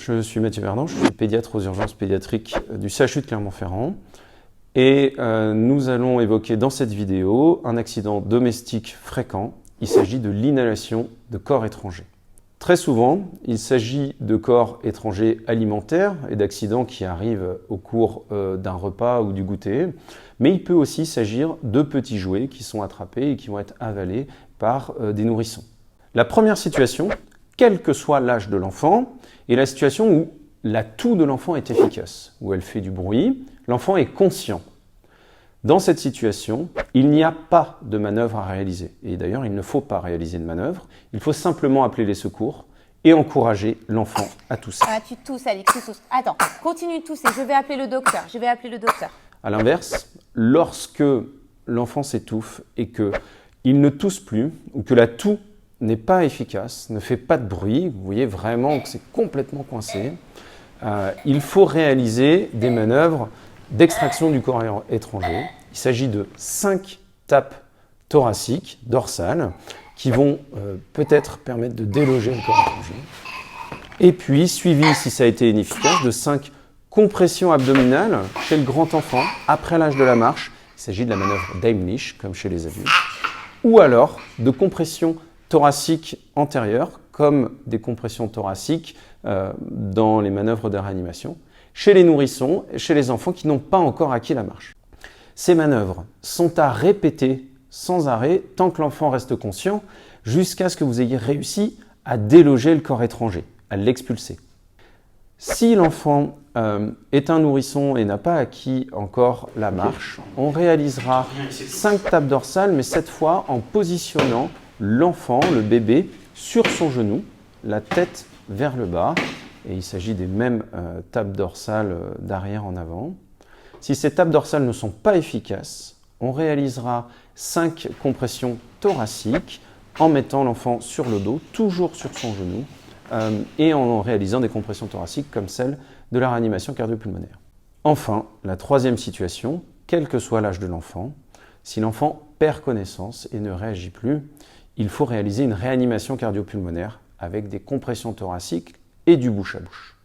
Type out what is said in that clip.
Je suis Mathieu Verdon, je suis pédiatre aux urgences pédiatriques du CHU de Clermont-Ferrand et nous allons évoquer dans cette vidéo un accident domestique fréquent. Il s'agit de l'inhalation de corps étrangers. Très souvent, il s'agit de corps étrangers alimentaires et d'accidents qui arrivent au cours d'un repas ou du goûter, mais il peut aussi s'agir de petits jouets qui sont attrapés et qui vont être avalés par des nourrissons. La première situation, quel que soit l'âge de l'enfant, est la situation où la toux de l'enfant est efficace, où elle fait du bruit, l'enfant est conscient. Dans cette situation, il n'y a pas de manœuvre à réaliser. Et d'ailleurs, il ne faut pas réaliser de manœuvre. Il faut simplement appeler les secours et encourager l'enfant à tousser. Ah, tu tousses, Alex, tu tousses. Attends, continue de tousser, je vais appeler le docteur. A l'inverse, lorsque l'enfant s'étouffe et qu'il ne tousse plus, ou que la toux n'est pas efficace, ne fait pas de bruit, vous voyez vraiment que c'est complètement coincé, il faut réaliser des manœuvres d'extraction du corps étranger. Il s'agit de 5 tapes thoraciques, dorsales, qui vont peut-être permettre de déloger le corps étranger. Et puis, suivi, si ça a été inefficace, de 5 compressions abdominales chez le grand enfant, après l'âge de la marche. Il s'agit de la manœuvre d'Heimlich, comme chez les adultes. Ou alors de compressions thoraciques antérieures, comme des compressions thoraciques dans les manœuvres de réanimation, chez les nourrissons et chez les enfants qui n'ont pas encore acquis la marche. Ces manœuvres sont à répéter sans arrêt tant que l'enfant reste conscient, jusqu'à ce que vous ayez réussi à déloger le corps étranger, à l'expulser. Si l'enfant est un nourrisson et n'a pas acquis encore la marche, on réalisera 5 tapes dorsales, mais cette fois en positionnant l'enfant, le bébé, sur son genou, la tête vers le bas. Et il s'agit des mêmes tapes dorsales d'arrière en avant. Si ces tapes dorsales ne sont pas efficaces, on réalisera 5 compressions thoraciques en mettant l'enfant sur le dos, toujours sur son genou, et en réalisant des compressions thoraciques comme celle de la réanimation cardio-pulmonaire. Enfin, la troisième situation, quel que soit l'âge de l'enfant, si l'enfant perd connaissance et ne réagit plus, il faut réaliser une réanimation cardio-pulmonaire avec des compressions thoraciques et du bouche à bouche.